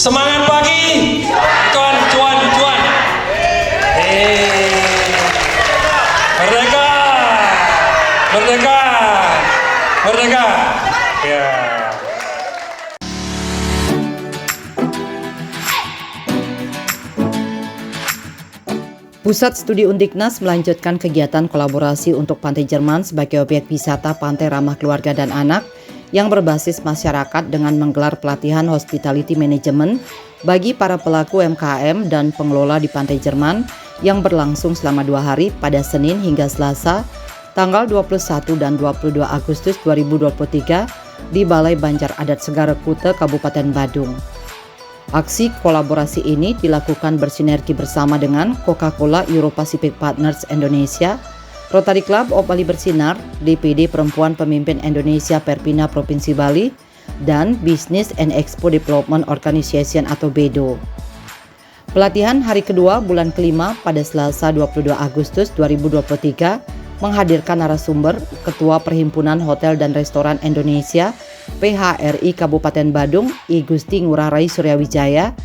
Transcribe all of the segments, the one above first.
Semangat pagi. Cuan, cuan, cuan. Merdeka. Merdeka. Merdeka. Ya. Pusat Studi Undiknas melanjutkan kegiatan kolaborasi untuk Pantai Jerman sebagai objek wisata pantai ramah keluarga dan anak yang berbasis masyarakat dengan menggelar pelatihan hospitality management bagi para pelaku UMKM dan pengelola di Pantai Jerman yang berlangsung selama 2 hari pada Senin hingga Selasa tanggal 21 dan 22 Agustus 2023 di Balai Banjar Adat Segara Kute, Kabupaten Badung. Aksi kolaborasi ini dilakukan bersinergi bersama dengan Coca-Cola Euro-Pacific Partners Indonesia, Rotary Club of Bali Bersinar, DPD Perempuan Pemimpin Indonesia Perpina Provinsi Bali, dan Business and Expo Development Organization atau BEDO. Pelatihan hari kedua bulan kelima pada Selasa 22 Agustus 2023 menghadirkan narasumber Ketua Perhimpunan Hotel dan Restoran Indonesia PHRI Kabupaten Badung, I Gusti Ngurah Rai Suryawijaya,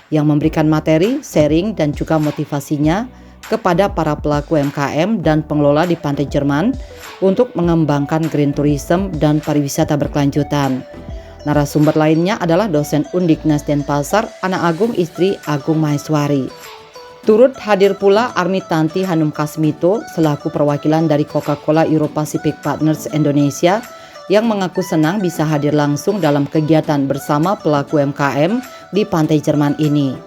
yang memberikan materi, sharing, dan juga motivasinya kepada para pelaku UMKM dan pengelola di Pantai Jerman untuk mengembangkan green tourism dan pariwisata berkelanjutan. Narasumber lainnya adalah dosen Undiknas Denpasar, Ana Agung Istri Agung Maheswari. Turut hadir pula Armitanti Hanum Kasmito selaku perwakilan dari Coca-Cola Euro-Pacific Partners Indonesia yang mengaku senang bisa hadir langsung dalam kegiatan bersama pelaku UMKM di Pantai Jerman ini.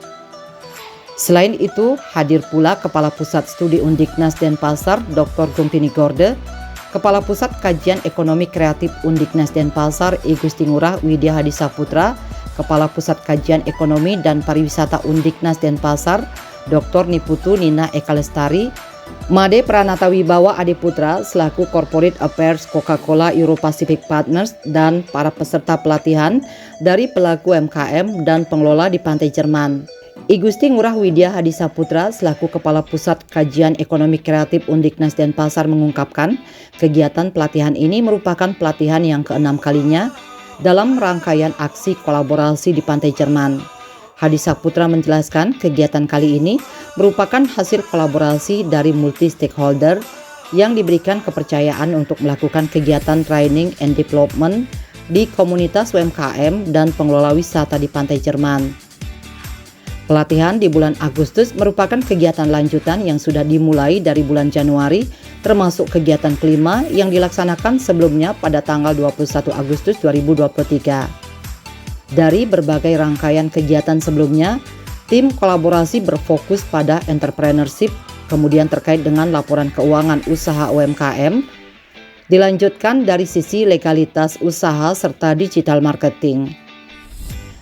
Selain itu, hadir pula Kepala Pusat Studi Undiknas Denpasar Dr. Gumpini Gorde, Kepala Pusat Kajian Ekonomi Kreatif Undiknas Denpasar I Gusti Ngurah Widya Hadi Saputra, Kepala Pusat Kajian Ekonomi dan Pariwisata Undiknas Denpasar Dr. Niputu Nina Eka Lestari, Made Pranata Wibawa Adiputra selaku Corporate Affairs Coca-Cola Euro-Pacific Partners dan para peserta pelatihan dari pelaku UMKM dan pengelola di Pantai Jerman. I Gusti Ngurah Widya Hadi Saputra selaku Kepala Pusat Kajian Ekonomi Kreatif Undiknas Denpasar mengungkapkan kegiatan pelatihan ini merupakan pelatihan yang ke-6 kalinya dalam rangkaian aksi kolaborasi di Pantai Jerman. Hadi Saputra menjelaskan kegiatan kali ini merupakan hasil kolaborasi dari multi stakeholder yang diberikan kepercayaan untuk melakukan kegiatan training and development di komunitas UMKM dan pengelola wisata di Pantai Jerman. Pelatihan di bulan Agustus merupakan kegiatan lanjutan yang sudah dimulai dari bulan Januari, termasuk kegiatan kelima yang dilaksanakan sebelumnya pada tanggal 21 Agustus 2023. Dari berbagai rangkaian kegiatan sebelumnya, tim kolaborasi berfokus pada entrepreneurship, kemudian terkait dengan laporan keuangan usaha UMKM, dilanjutkan dari sisi legalitas usaha serta digital marketing.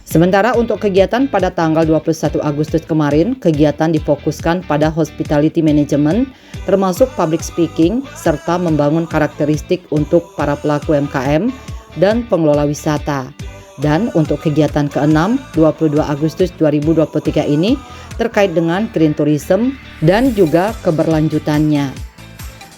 Sementara untuk kegiatan pada tanggal 21 Agustus kemarin, kegiatan difokuskan pada hospitality management, termasuk public speaking, serta membangun karakteristik untuk para pelaku UMKM dan pengelola wisata. Dan untuk kegiatan ke-6, 22 Agustus 2023 ini terkait dengan green tourism dan juga keberlanjutannya.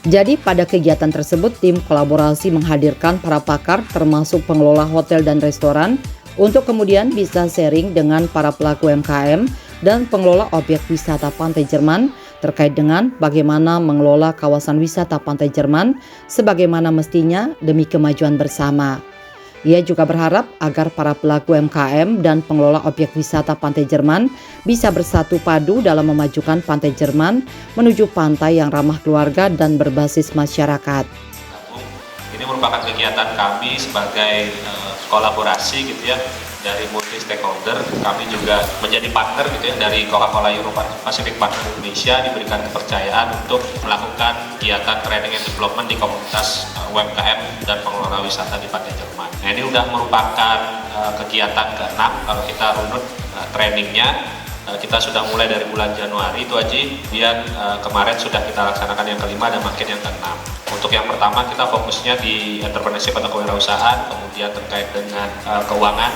Jadi pada kegiatan tersebut tim kolaborasi menghadirkan para pakar termasuk pengelola hotel dan restoran untuk kemudian bisa sharing dengan para pelaku UMKM dan pengelola objek wisata Pantai Jerman terkait dengan bagaimana mengelola kawasan wisata Pantai Jerman sebagaimana mestinya demi kemajuan bersama. Ia juga berharap agar para pelaku UMKM dan pengelola objek wisata Pantai Jerman bisa bersatu padu dalam memajukan Pantai Jerman menuju pantai yang ramah keluarga dan berbasis masyarakat. Ini merupakan kegiatan kami sebagai kolaborasi gitu ya dari multi stakeholder. Kami juga menjadi partner gitu ya dari Coca-Cola Euro-Pacific Partners Indonesia, diberikan kepercayaan untuk melakukan kegiatan training and development di komunitas UMKM dan pengelola wisata di Pantai Jerman. Nah, ini sudah merupakan kegiatan ke-6 kalau kita runut trainingnya. Kita sudah mulai dari bulan Januari itu aja, kemudian kemarin sudah kita laksanakan yang kelima dan makin yang ke-6. Untuk yang pertama kita fokusnya di entrepreneurship atau kewirausahaan, kemudian terkait dengan keuangan,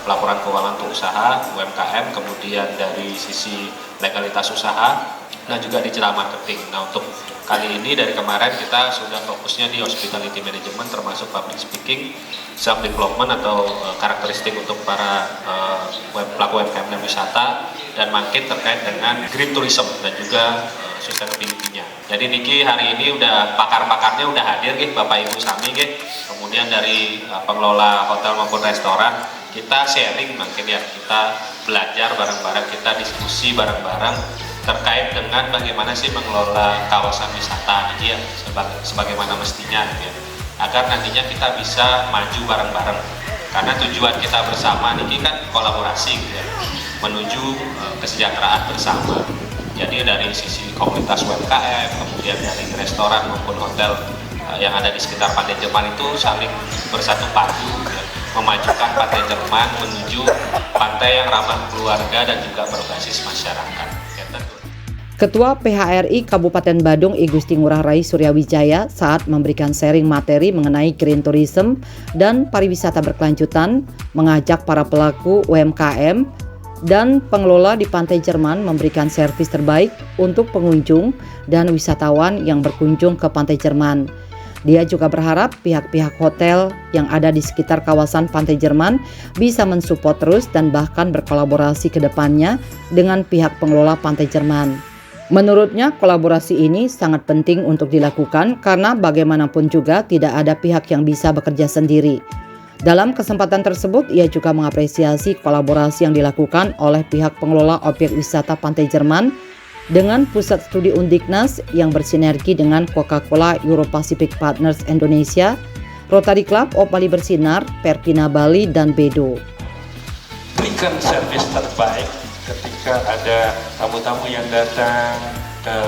pelaporan keuangan untuk usaha UMKM, kemudian dari sisi legalitas usaha dan juga digital marketing. Nah, untuk kali ini dari kemarin kita sudah fokusnya di hospitality management termasuk public speaking, self development atau karakteristik untuk para pelaku UMKM dan wisata, dan makin terkait dengan green tourism dan juga sustainability-nya. Jadi Niki hari ini udah pakar-pakarnya udah hadir Bapak Ibu sami kemudian dari pengelola hotel maupun restoran, kita sharing mungkin ya, kita belajar bareng-bareng, kita diskusi bareng-bareng terkait dengan bagaimana sih mengelola kawasan wisata ini ya, sebagaimana mestinya gitu ya, agar nantinya kita bisa maju bareng-bareng, karena tujuan kita bersama ini kan kolaborasi gitu ya, menuju kesejahteraan bersama. Jadi dari sisi komunitas UMKM, kemudian dari restoran maupun hotel yang ada di sekitar Pantai Jerman itu saling bersatu padu gitu ya, memajukan Pantai Jerman menuju pantai yang ramah keluarga dan juga berbasis masyarakat. Ketua PHRI Kabupaten Badung I Gusti Ngurah Rai Suryawijaya saat memberikan sharing materi mengenai green tourism dan pariwisata berkelanjutan mengajak para pelaku UMKM dan pengelola di Pantai Jerman memberikan servis terbaik untuk pengunjung dan wisatawan yang berkunjung ke Pantai Jerman. Dia juga berharap pihak-pihak hotel yang ada di sekitar kawasan Pantai Jerman bisa mensupport terus dan bahkan berkolaborasi ke depannya dengan pihak pengelola Pantai Jerman. Menurutnya, kolaborasi ini sangat penting untuk dilakukan karena bagaimanapun juga tidak ada pihak yang bisa bekerja sendiri. Dalam kesempatan tersebut, ia juga mengapresiasi kolaborasi yang dilakukan oleh pihak pengelola objek wisata Pantai Jerman dengan Pusat Studi Undiknas yang bersinergi dengan Coca-Cola Euro Pacific Partners Indonesia, Rotary Club of Bali Bersinar, Perkina Bali, dan Bedo. Berikan servis terbaik ketika ada tamu-tamu yang datang ke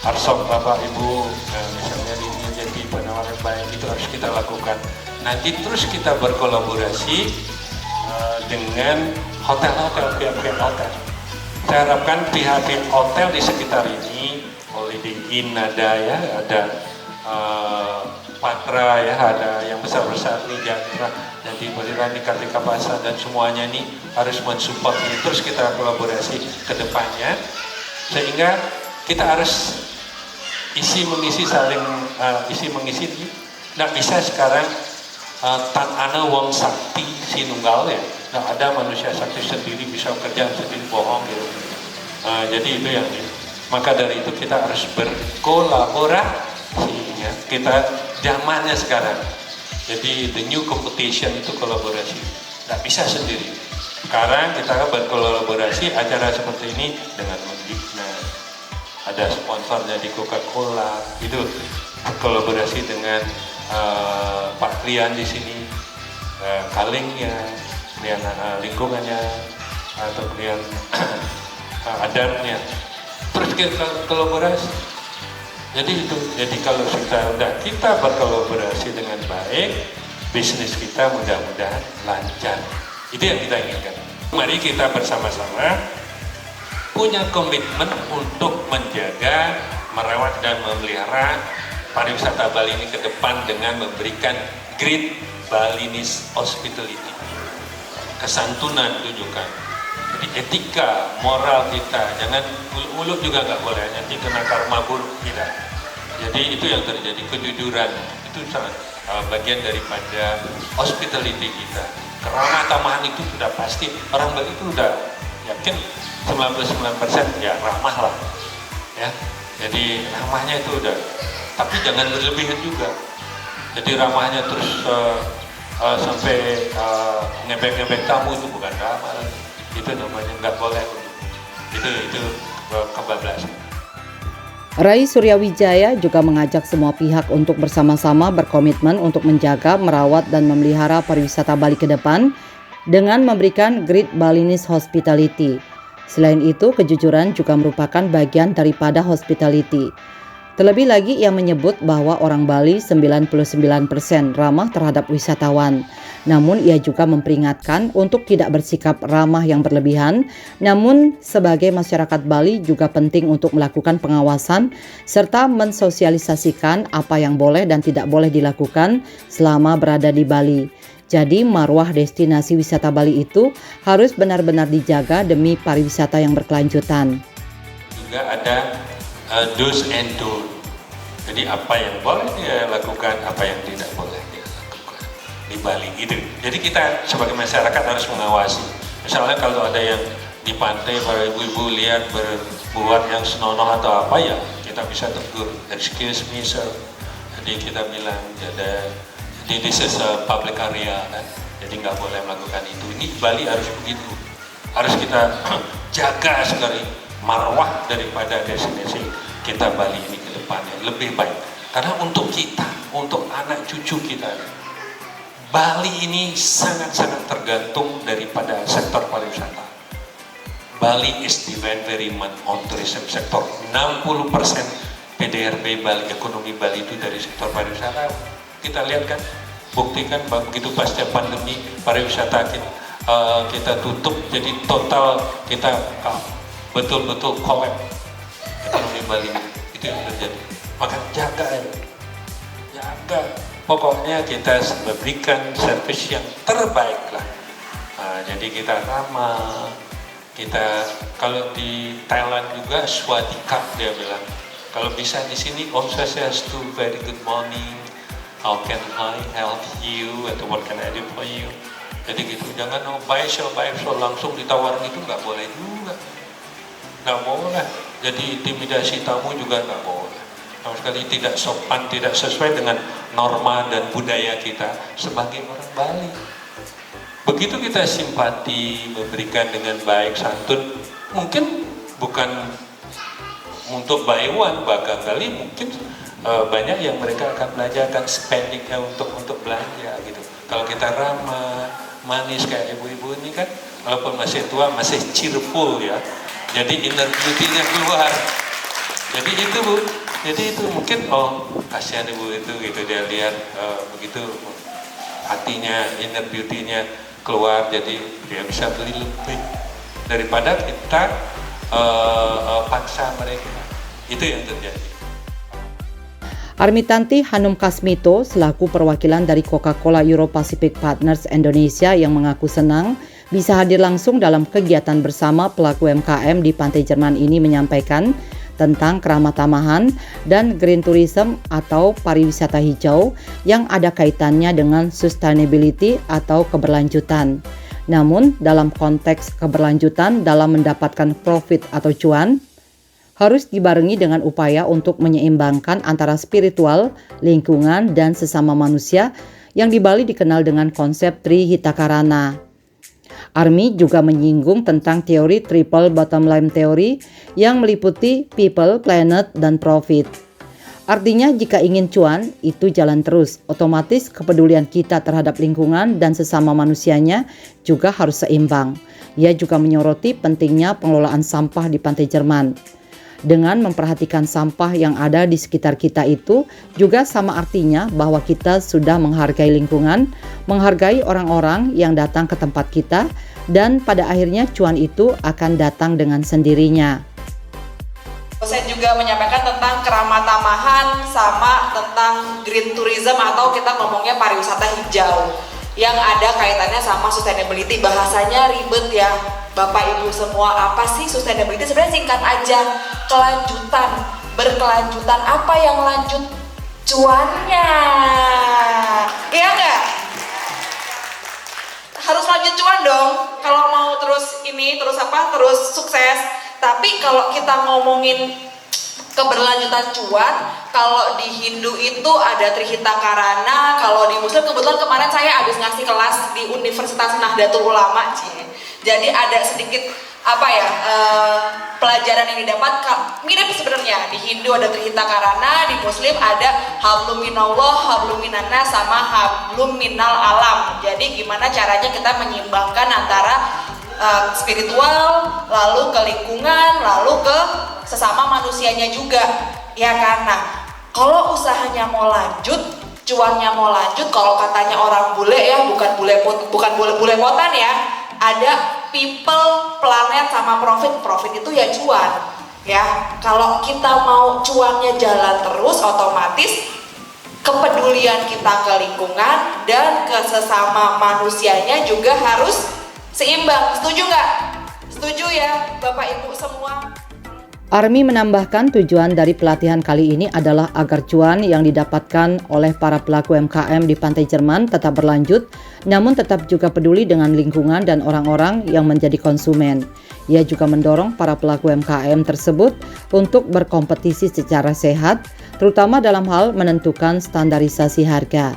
Arsok Bapak Ibu, misalnya ini jadi penawaran baik, itu harus kita lakukan. Nanti terus kita berkolaborasi dengan hotel-hotel, pihak-pihak hotel. Saya harapkan pihak-pihak hotel di sekitar ini, Holiday Inn ada ya, ada Patra ya, ada yang besar-besar nih, jadi Bali Kartika Pasar dan semuanya ini harus mensupport ini. Terus kita kolaborasi ke depannya sehingga kita harus saling isi mengisi. Nggak bisa sekarang tan ana wong sakti sinunggal ya, nggak ada manusia sakti sendiri bisa kerja sendiri, bohong gitu. Jadi itu yang maka dari itu kita harus berkolaborasi ya. Kita zamannya sekarang, jadi the new competition itu kolaborasi, nggak bisa sendiri. Sekarang kita berkolaborasi acara seperti ini dengan Undiknas, ada sponsornya di Coca-Cola, itu kolaborasi dengan Pak Krian di sini, kalingnya, Krian lingkungannya, atau Krian adatnya, terus kita kolaborasi. Jadi kalau kita berkolaborasi dengan baik, bisnis kita mudah-mudahan lancar. Itu yang kita inginkan. Mari kita bersama-sama punya komitmen untuk menjaga, merawat dan memelihara pariwisata Bali ini ke depan dengan memberikan Great Balinese Hospitality. Kesantunan tunjukkan. Jadi etika, moral kita, jangan mulut juga nggak boleh, nanti kena karma buruk, tidak. Jadi itu yang terjadi, kejujuran, itu sangat bagian daripada hospitality kita. Keramah tamahan itu sudah pasti, orang Bali itu udah yakin 99% ya ramah lah. Ya, jadi ramahnya itu udah, tapi jangan berlebihan juga. Jadi ramahnya terus sampai ngebek-ngebek tamu, itu bukan ramah lagi. Itu namanya nggak boleh, itu kebablasan. Rai Suryawijaya juga mengajak semua pihak untuk bersama-sama berkomitmen untuk menjaga, merawat, dan memelihara pariwisata Bali ke depan dengan memberikan Great Balinese Hospitality. Selain itu, kejujuran juga merupakan bagian daripada hospitality. Terlebih lagi, ia menyebut bahwa orang Bali 99% ramah terhadap wisatawan. Namun ia juga memperingatkan untuk tidak bersikap ramah yang berlebihan. Namun sebagai masyarakat Bali juga penting untuk melakukan pengawasan serta mensosialisasikan apa yang boleh dan tidak boleh dilakukan selama berada di Bali. Jadi marwah destinasi wisata Bali itu harus benar-benar dijaga demi pariwisata yang berkelanjutan. Juga ada do's and don't. Jadi apa yang boleh dia lakukan, apa yang tidak boleh dia lakukan di Bali gitu. Jadi kita sebagai masyarakat harus mengawasi. Misalnya kalau ada yang di pantai para ibu-ibu lihat berbuat yang senonoh atau apa, ya kita bisa tegur, excuse me sir. Jadi kita bilang, jadi this is a public area kan, jadi nggak boleh melakukan itu. Ini Bali harus begitu, harus kita jaga sekali marwah daripada destinasi kita Bali ini ke depannya lebih baik. Karena untuk kita, untuk anak cucu kita, Bali ini sangat-sangat tergantung daripada sektor pariwisata. Bali is depend very much on tourism sector. 60% PDRB Bali, ekonomi Bali itu dari sektor pariwisata. Kita lihat kan, buktikan begitu pasca pandemi pariwisata kita tutup, jadi total kita betul-betul collapse ekonomi Bali. Itu yang terjadi. Maka jaga ya, jaga. Pokoknya kita berikan servis yang terbaik lah. Jadi kita ramah. Kita kalau di Thailand juga swadika dia bilang. Kalau bisa di sini Om Swastiastu, very good morning. How can I help you? Atau what can I do for you? Jadi gitu, jangan baik so langsung ditawarin, itu nggak boleh juga. Nggak boleh. Jadi intimidasi tamu juga nggak boleh. Sama sekali tidak sopan, tidak sesuai dengan norma dan budaya kita sebagai orang Bali. Begitu kita simpati, memberikan dengan baik santun, mungkin bukan untuk buy one, bahkan kali mungkin banyak yang mereka akan belajar, akan spendingnya untuk belanja gitu. Kalau kita ramah, manis kayak ibu-ibu ini kan, walaupun masih tua, masih cheerful ya. Jadi inner beauty-nya keluar. Jadi itu Bu, jadi itu mungkin kasihan ibu itu gitu, dia lihat begitu hatinya, inner beauty-nya keluar, jadi dia bisa beli lebih daripada kita paksa mereka. Itu yang terjadi. Armitanti Hanum Kasmito selaku perwakilan dari Coca-Cola Euro Pacific Partners Indonesia yang mengaku senang bisa hadir langsung dalam kegiatan bersama pelaku UMKM di Pantai Jerman ini menyampaikan tentang keramah tamahan dan green tourism atau pariwisata hijau yang ada kaitannya dengan sustainability atau keberlanjutan. Namun dalam konteks keberlanjutan dalam mendapatkan profit atau cuan, harus dibarengi dengan upaya untuk menyeimbangkan antara spiritual, lingkungan, dan sesama manusia yang di Bali dikenal dengan konsep Trihitakarana. Army juga menyinggung tentang teori triple bottom line theory yang meliputi people, planet, dan profit. Artinya jika ingin cuan, itu jalan terus. Otomatis kepedulian kita terhadap lingkungan dan sesama manusianya juga harus seimbang. Ia juga menyoroti pentingnya pengelolaan sampah di Pantai Jerman. Dengan memperhatikan sampah yang ada di sekitar kita itu juga sama artinya bahwa kita sudah menghargai lingkungan, menghargai orang-orang yang datang ke tempat kita, dan pada akhirnya cuan itu akan datang dengan sendirinya. Saya juga menyampaikan tentang keramah tamahan sama tentang green tourism atau kita ngomongnya pariwisata hijau yang ada kaitannya sama sustainability. Bahasanya ribet ya Bapak Ibu semua, apa sih sustainability? Sebenarnya singkat aja, kelanjutan, berkelanjutan. Apa yang lanjut? Cuannya, iya nggak? Harus lanjut cuan dong, kalau mau terus terus sukses. Tapi kalau kita ngomongin keberlanjutan cuan, kalau di Hindu itu ada Trihitakarana, kalau di Muslim kebetulan kemarin saya habis ngasih kelas di Universitas Nahdlatul Ulama, jadi ada sedikit pelajaran yang didapat mirip sebenarnya. Di Hindu ada Trihitakarana, di Muslim ada hablum minallah, hablum minannas, sama hablum minal alam. Jadi gimana caranya kita menyeimbangkan antara spiritual, lalu ke lingkungan, lalu ke sesama manusianya juga, ya karena kalau usahanya mau lanjut, cuannya mau lanjut, kalau katanya orang bule ya, bukan bule potan ya, ada people, planet, sama profit itu ya cuan, ya. Kalau kita mau cuannya jalan terus, otomatis kepedulian kita ke lingkungan dan ke sesama manusianya juga harus seimbang. Setuju nggak? Setuju ya Bapak Ibu semua? Army menambahkan tujuan dari pelatihan kali ini adalah agar cuan yang didapatkan oleh para pelaku UMKM di Pantai Jerman tetap berlanjut, namun tetap juga peduli dengan lingkungan dan orang-orang yang menjadi konsumen. Ia juga mendorong para pelaku UMKM tersebut untuk berkompetisi secara sehat, terutama dalam hal menentukan standarisasi harga.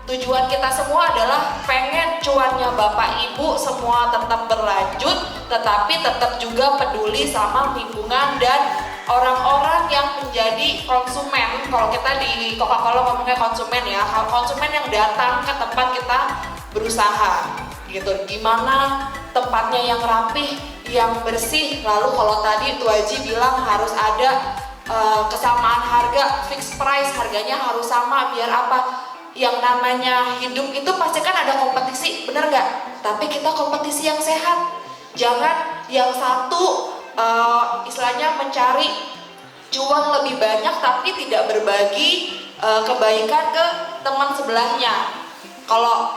Tujuan kita semua adalah pengen cuannya Bapak Ibu semua tetap berlanjut, tetapi tetap juga peduli sama lingkungan dan orang-orang yang menjadi konsumen. Kalau kita di Coca-Cola ngomongnya konsumen ya, konsumen yang datang ke tempat kita berusaha gitu. Gimana tempatnya yang rapih, yang bersih. Lalu kalau tadi Tuaji bilang harus ada kesamaan harga, fixed price, harganya harus sama, biar apa? Yang namanya hidup itu pasti kan ada kompetisi, bener nggak? Tapi kita kompetisi yang sehat, jangan yang satu istilahnya mencari cuan lebih banyak tapi tidak berbagi kebaikan ke teman sebelahnya. Kalau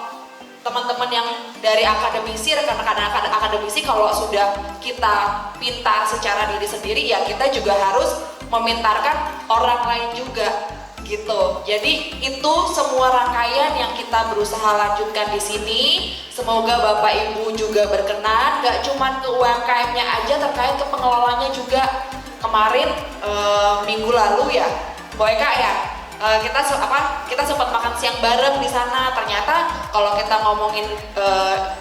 teman-teman yang dari akademisi, rekan-rekan akademisi, kalau sudah kita pintar secara diri sendiri, ya kita juga harus memintarkan orang lain juga. Gitu. Jadi itu semua rangkaian yang kita berusaha lanjutkan di sini. Semoga Bapak Ibu juga berkenan, gak cuma ke UMKM-nya aja, terkait ke pengelolanya juga. Kemarin minggu lalu ya, Boy Kak ya, kita sempat makan siang bareng di sana. Ternyata kalau kita ngomongin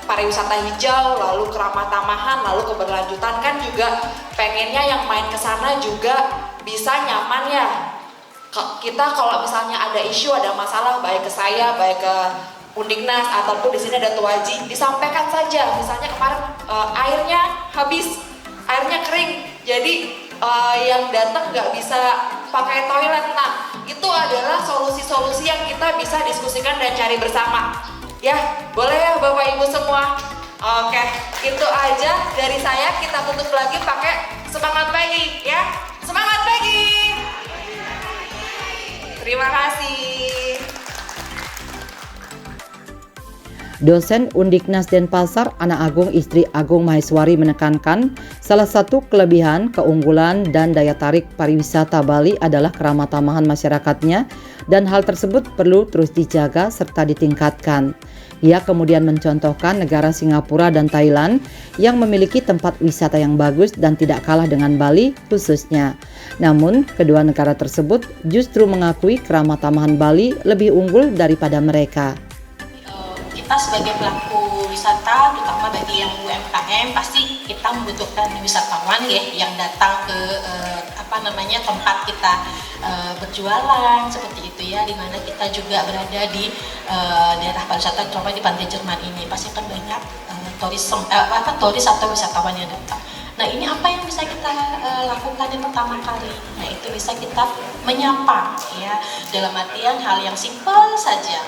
pariwisata hijau, lalu keramah tamahan, lalu keberlanjutan, kan juga pengennya yang main ke sana juga bisa nyaman ya. Kita kalau misalnya ada isu, ada masalah, baik ke saya, baik ke Undiknas ataupun di sini ada Tuaji, disampaikan saja. Misalnya kemarin airnya habis, airnya kering, jadi yang datang nggak bisa pakai toilet. Nah, itu adalah solusi-solusi yang kita bisa diskusikan dan cari bersama. Ya, boleh ya Bapak Ibu semua. Oke, itu aja dari saya. Kita tutup lagi pakai semangat pagi, ya. Semangat pagi. Terima kasih. Dosen Undiknas Denpasar, Ana Agung Istri Agung Maheswari menekankan salah satu kelebihan, keunggulan, dan daya tarik pariwisata Bali adalah keramah tamahan masyarakatnya, dan hal tersebut perlu terus dijaga serta ditingkatkan. Ia kemudian mencontohkan negara Singapura dan Thailand yang memiliki tempat wisata yang bagus dan tidak kalah dengan Bali khususnya. Namun, kedua negara tersebut justru mengakui keramah tamahan Bali lebih unggul daripada mereka. Kita sebagai pelaku wisata, terutama bagi yang UMKM, pasti kita membutuhkan wisatawan ya yang datang ke tempat kita berjualan seperti itu ya, dimana kita juga berada di daerah pariwisata, terutama di Pantai Jerman ini pasti akan banyak turis atau wisatawan yang datang. Nah, ini apa yang bisa kita lakukan yang pertama kali? Nah, itu bisa kita menyapa ya, dalam artian hal yang simpel saja.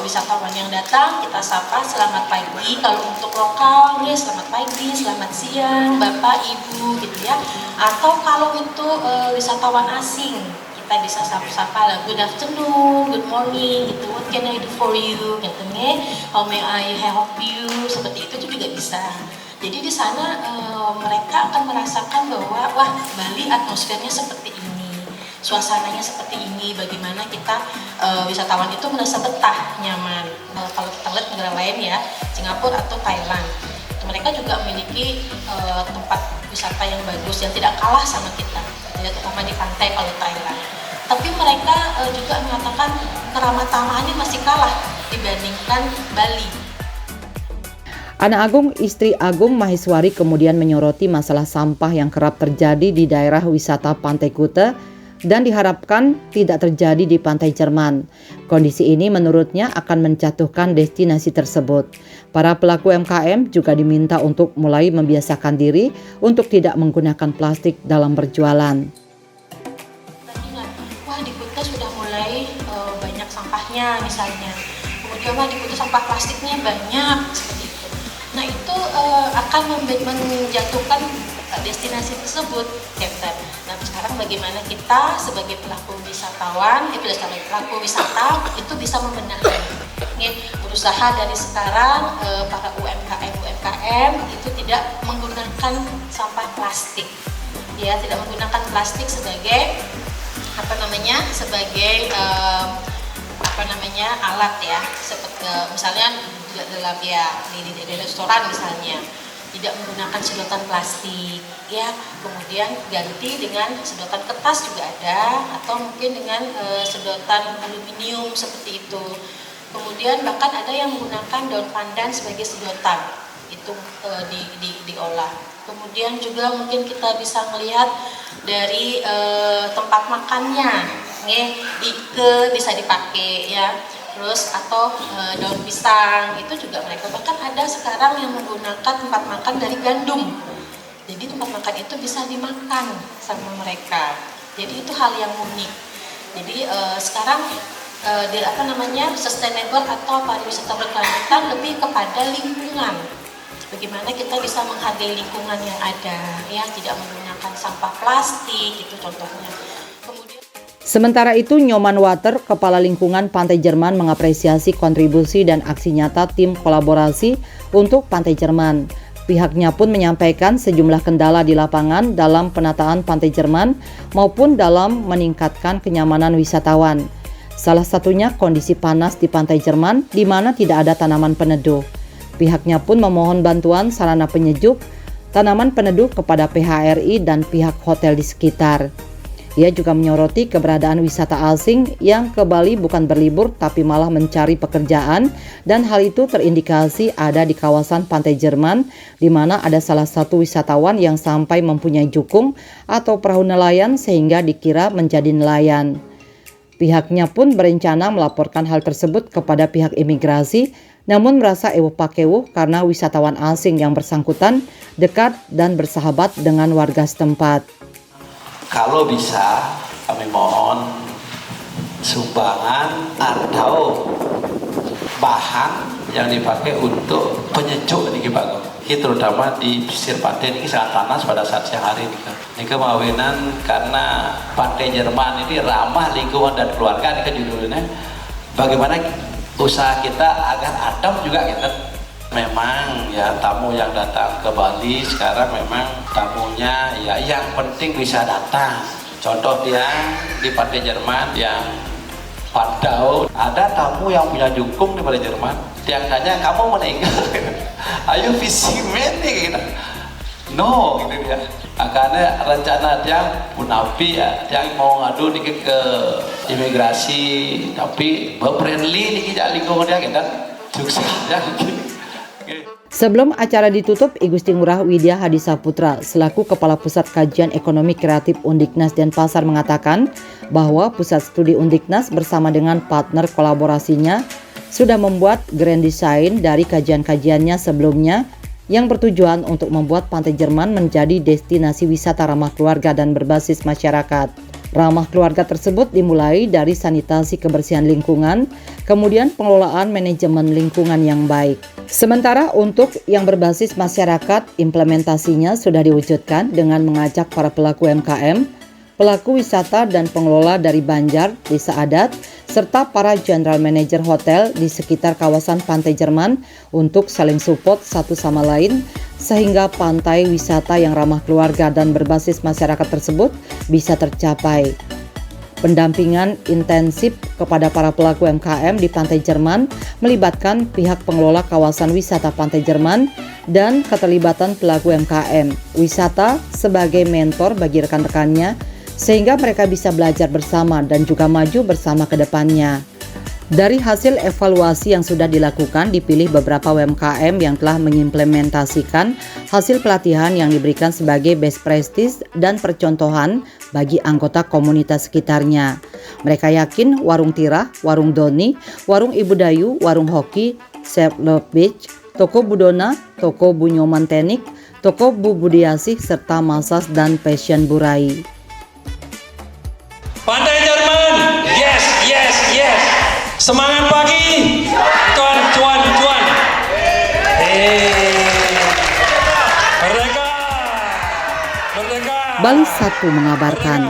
Wisatawan yang datang kita sapa selamat pagi, kalau untuk lokal nih selamat pagi, selamat siang Bapak Ibu gitu ya. Atau kalau itu wisatawan asing, kita bisa sapa-sapa lah, good afternoon, good morning gitu, what can I do for you gitu nih, how may I help you, seperti itu juga bisa. Jadi di sana mereka akan merasakan bahwa wah, Bali atmosfernya seperti ini, suasananya seperti ini, bagaimana kita wisatawan itu merasa betah, nyaman. Kalau kita lihat negara lain ya, Singapura atau Thailand, mereka juga memiliki tempat wisata yang bagus yang tidak kalah sama kita, ya, terutama di pantai kalau Thailand. Tapi mereka juga mengatakan keramah tamahannya masih kalah dibandingkan Bali. Ana Agung Istri Agung Maheswari kemudian menyoroti masalah sampah yang kerap terjadi di daerah wisata Pantai Kuta dan diharapkan tidak terjadi di Pantai Jerman. Kondisi ini menurutnya akan menjatuhkan destinasi tersebut. Para pelaku UMKM juga diminta untuk mulai membiasakan diri untuk tidak menggunakan plastik dalam berjualan. Wah, di Kuta sudah mulai banyak sampahnya misalnya. Kemudian di Kuta sampah plastiknya banyak seperti itu. Nah, itu akan menjatuhkan destinasi tersebut, Captain. Nah, sekarang bagaimana kita sebagai pelaku wisatawan, sebagai pelaku wisata itu bisa membenahi, berusaha dari sekarang para UMKM itu tidak menggunakan sampah plastik. ya, tidak menggunakan plastik sebagai alat ya, seperti misalnya dalam ya di restoran misalnya tidak menggunakan sedotan plastik ya, kemudian ganti dengan sedotan kertas juga ada, atau mungkin dengan sedotan aluminium seperti itu. Kemudian bahkan ada yang menggunakan daun pandan sebagai sedotan itu diolah. Kemudian juga mungkin kita bisa melihat dari tempat makannya, bisa dipakai ya. Terus atau daun pisang itu juga mereka bahkan ada sekarang yang menggunakan tempat makan dari gandum. Jadi tempat makan itu bisa dimakan sama mereka. Jadi itu hal yang unik. Jadi sekarang sustainable atau pariwisata berkelanjutan lebih kepada lingkungan. Bagaimana kita bisa menghargai lingkungan yang ada, ya, tidak menggunakan sampah plastik itu contohnya. Kemudian Sementara itu, Nyoman Water, Kepala Lingkungan Pantai Jerman, mengapresiasi kontribusi dan aksi nyata tim kolaborasi untuk Pantai Jerman. Pihaknya pun menyampaikan sejumlah kendala di lapangan dalam penataan Pantai Jerman maupun dalam meningkatkan kenyamanan wisatawan. Salah satunya kondisi panas di Pantai Jerman di mana tidak ada tanaman peneduh. Pihaknya pun memohon bantuan sarana penyejuk, tanaman peneduh kepada PHRI dan pihak hotel di sekitar. Ia juga menyoroti keberadaan wisata asing yang ke Bali bukan berlibur tapi malah mencari pekerjaan, dan hal itu terindikasi ada di kawasan Pantai Jerman di mana ada salah satu wisatawan yang sampai mempunyai jukung atau perahu nelayan sehingga dikira menjadi nelayan. Pihaknya pun berencana melaporkan hal tersebut kepada pihak imigrasi, namun merasa ewuh pakewuh karena wisatawan asing yang bersangkutan dekat dan bersahabat dengan warga setempat. Kalau bisa kami mohon sumbangan atau bahan yang dipakai untuk penyejuk ini bagus. Ini terutama di pesisir pantai ini sangat panas pada saat siang hari ini. Ini kemawinan karena Pantai Jerman ini ramah lingkungan dan keluarga, ini kan judulnya. Bagaimana usaha kita agar adem juga kita. Memang ya tamu yang datang ke Bali sekarang memang tamunya ya yang penting bisa datang. Contoh dia di Pantai Jerman yang Padau, ada tamu yang punya jukung di Pantai Jerman. Dia tanya, kamu meninggal? Ayo fishing man nih gitu. No gitu dia. Karena rencana dia Punapi ya, dia mau ngadu nih ke imigrasi, tapi friendly nih kita lingkungan dia kita sukses ya. Sebelum acara ditutup, I Gusti Ngurah Widya Hadisaputra selaku Kepala Pusat Kajian Ekonomi Kreatif Undiknas Denpasar mengatakan bahwa Pusat Studi Undiknas bersama dengan partner kolaborasinya sudah membuat grand design dari kajian-kajiannya sebelumnya yang bertujuan untuk membuat Pantai Jerman menjadi destinasi wisata ramah keluarga dan berbasis masyarakat. Ramah keluarga tersebut dimulai dari sanitasi kebersihan lingkungan, kemudian pengelolaan manajemen lingkungan yang baik. Sementara untuk yang berbasis masyarakat, implementasinya sudah diwujudkan dengan mengajak para pelaku UMKM, pelaku wisata dan pengelola dari Banjar, desa adat, serta para general manager hotel di sekitar kawasan Pantai Jerman untuk saling support satu sama lain, sehingga pantai wisata yang ramah keluarga dan berbasis masyarakat tersebut bisa tercapai. Pendampingan intensif kepada para pelaku UMKM di Pantai Jerman melibatkan pihak pengelola kawasan wisata Pantai Jerman dan keterlibatan pelaku UMKM wisata sebagai mentor bagi rekan-rekannya sehingga mereka bisa belajar bersama dan juga maju bersama ke depannya. Dari hasil evaluasi yang sudah dilakukan, dipilih beberapa UMKM yang telah mengimplementasikan hasil pelatihan yang diberikan sebagai best practice dan percontohan bagi anggota komunitas sekitarnya. Mereka yakin Warung Tirah, Warung Doni, Warung Ibu Dayu, Warung Hoki, Chef Love Beach, Toko Budona, Toko Bu Nyoman Tenik, Toko Bu Budiasih, serta Masas dan Passion Burai. Pantai Jerman, yes, yes, yes. Semangat pagi, cuan, cuan, cuan. Merdeka, merdeka. Bali 1 mengabarkan.